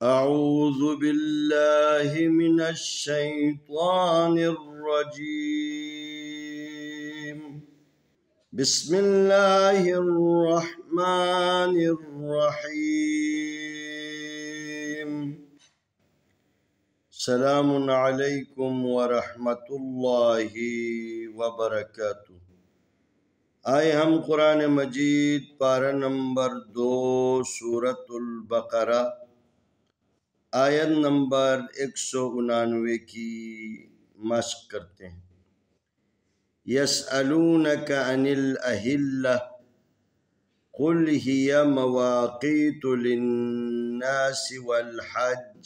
أعوذ بالله من الشيطان الرجيم. بسم الله الرحمن الرحيم. سلام عليكم ورحمة الله وبركاته. آئے ہم قرآن مجید پارہ نمبر 2 سورة البقرہ آیت نمبر 199 کی مشق کرتے ہیں۔ یسألونک عن الأہلة قل ہی مواقیت للناس والحج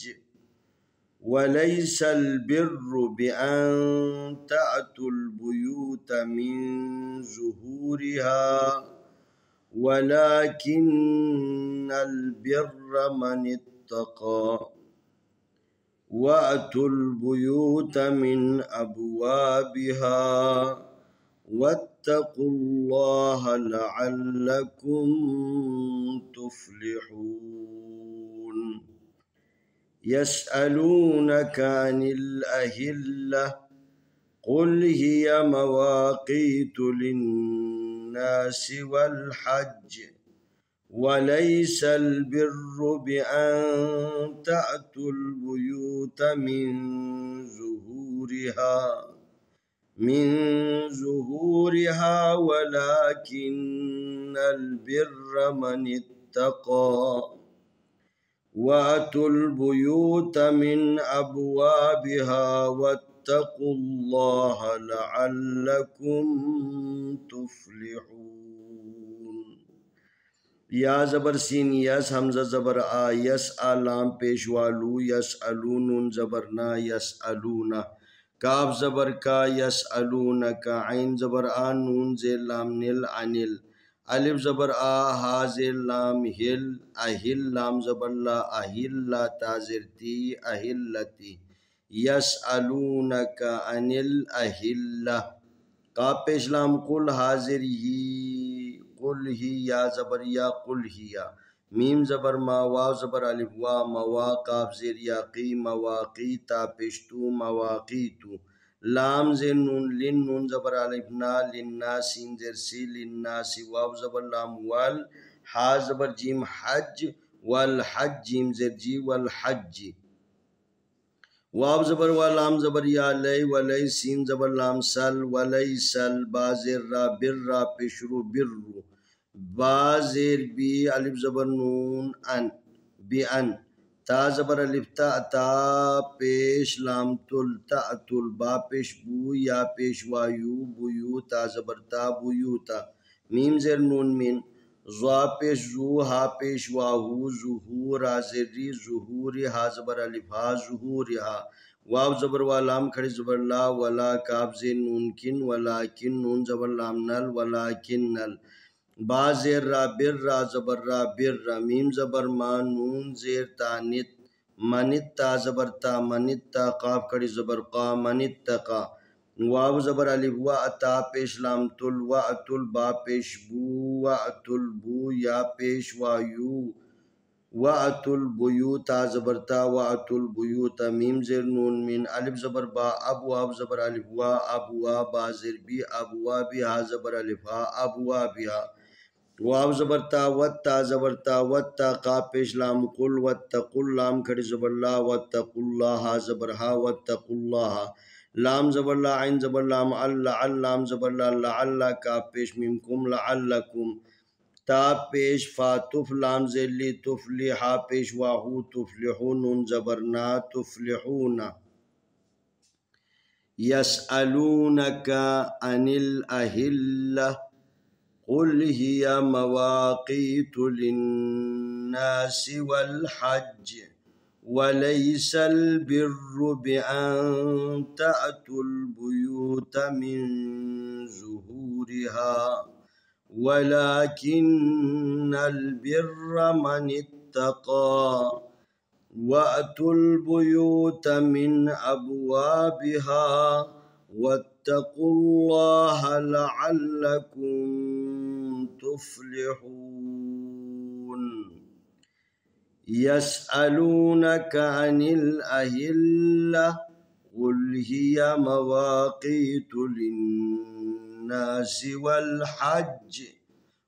وليس البر بأن تأتوا البيوت من ظهورها ولكن البر من اتقى وأتوا البيوت من أبوابها واتقوا الله لعلكم تفلحون. يسألونك عن الأهلة قل هي مواقيت للناس والحج وليس البر بأن تأتوا البيوت من ظهورها ولكن البر من اتقى وأتوا البيوت من أبوابها واتقوا الله لعلكم تفلحون. یا زبر سین یس حمزہ زبر آ یس لام پیشوالو یس نون زبر نا یس کاف زبر کا یس کا عین زبر آ نون زیر لام نل انل الف زبر آ ہا زیر لام ہل اہل لام زبر لا اہل لا تازر تی اہلتی یسألونک عن الاہلہ قاف پیش لام قل حاضر ہی قل ہی یا زبر یا قل ہی میم زبر ما واو زبر الف وا موا قاف زیر یا قی مواقی تا پیشتو مواقیتو لام زیر نون لن نون زبر الف نا لنا سین زیر سی لنا سی واو زبر لام وال حا زبر جیم حج والحج جیم زیر جی والحج واو زبر و لام زبر یا لئی ولی سین زبر لام سل ولی سل با زیر را بر را پیشرو بر رو با زیر بی الف زبر نون ان بی ان تا زبر الف تا تا پیش لام تل تا تل با پیش بو یا پیش وایو بویو تا زبر تا بویو تا میم زیر نون من زوا پیش زو ہا پیش واہو ظہور زری ظہوری ہا زبر الف ہا ظہوری ہا واو زبر و لام کھڑی زبر لا ولا کاف زیر نون کن ولیکن نون زبر لام نل ولیکن نل با زیر را بر را زبر را بر را میم زبر ما نون زیر تا نت منت تا زبر تا منت تا قاف کھڑی زبر قا منت تقا واو زبر الف و اتا پیش لام تل و اتل با پیش بو و اتل بو یا پیش وایو و اتل بیو تا زبر تا و اتل بیو تا میم زیر نون من الف زبر با اب واو زبر الف و اب و با زیر بی اب و بی ہا زبر الف ہا اب و بی ہا واو زبر تا وت تا زبر تا وت تا قاف پیش لام قل واتقوا لام کھڑی زبر لا واتقوا اللہ ہا زبر ہا واتقوا اللہ لام زبر لا عین زبر لام اللہ لام زبر لا لعل کاف پیش میم کم لعلکم تا پیش فا تف لام زیر لی تفلی ہا پیش واہو تفلحون نون زبر نا تفلحون. یسألونک عن الاہلہ قل هي مواقيت للناس والحج وليس البر بأن تأتوا البيوت من ظهورها ولكن البر من اتقى وأتوا البيوت من أبوابها واتقوا الله لعلكم تفلحون. يسألونك عن الأهلة قل هي مواقيت للناس والحج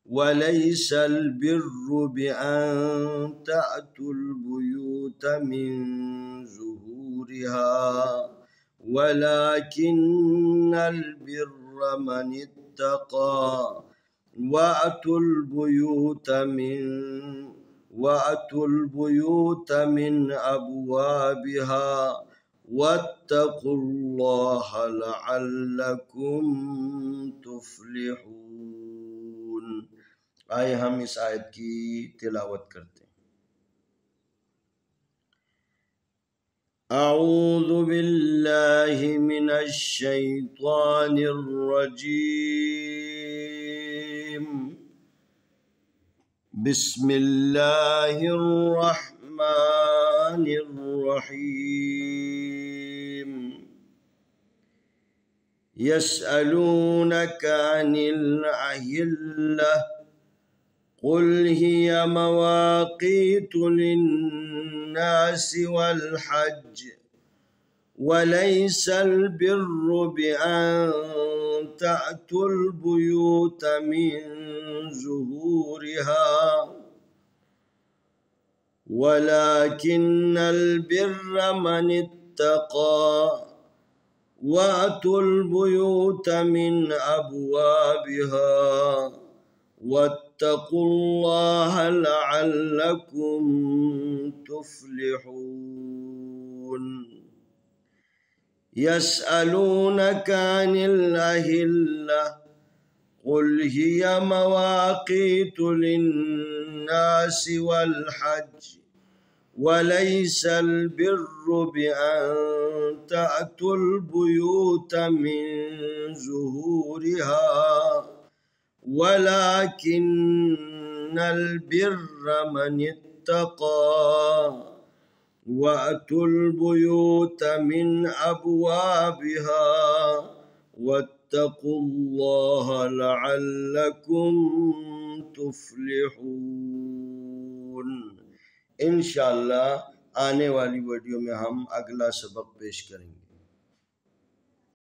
وليس البر بأن تأتوا البيوت من ظهورها ولكن البر من اتقى وأتوا البيوت من أبوابها واتقوا الله لعلكم تفلحون. आइए हम इस आयत की तिलावत करते हैं। أعوذ بالله من الشيطان الرجيم بسم الله الرحمن الرحيم يسألونك عن الأهلة قل هي مواقيت للناس والحج وليس البر بأن تأتوا البيوت من ظهورها ولكن البر من اتقى وأتوا البيوت من أبوابها واتقوا الله لعلكم تفلحون. يسألونك عن الأهلة قل هي مواقيت للناس والحج وليس البر بأن تأتوا البيوت من ظهورها ولكن البر من اتقى وأتوا البيوت من أبوابها واتقوا الله لعلكم تفلحون. इंशाअल्लाह आने वाली वीडियो में हम अगला सबक पेश करेंगे।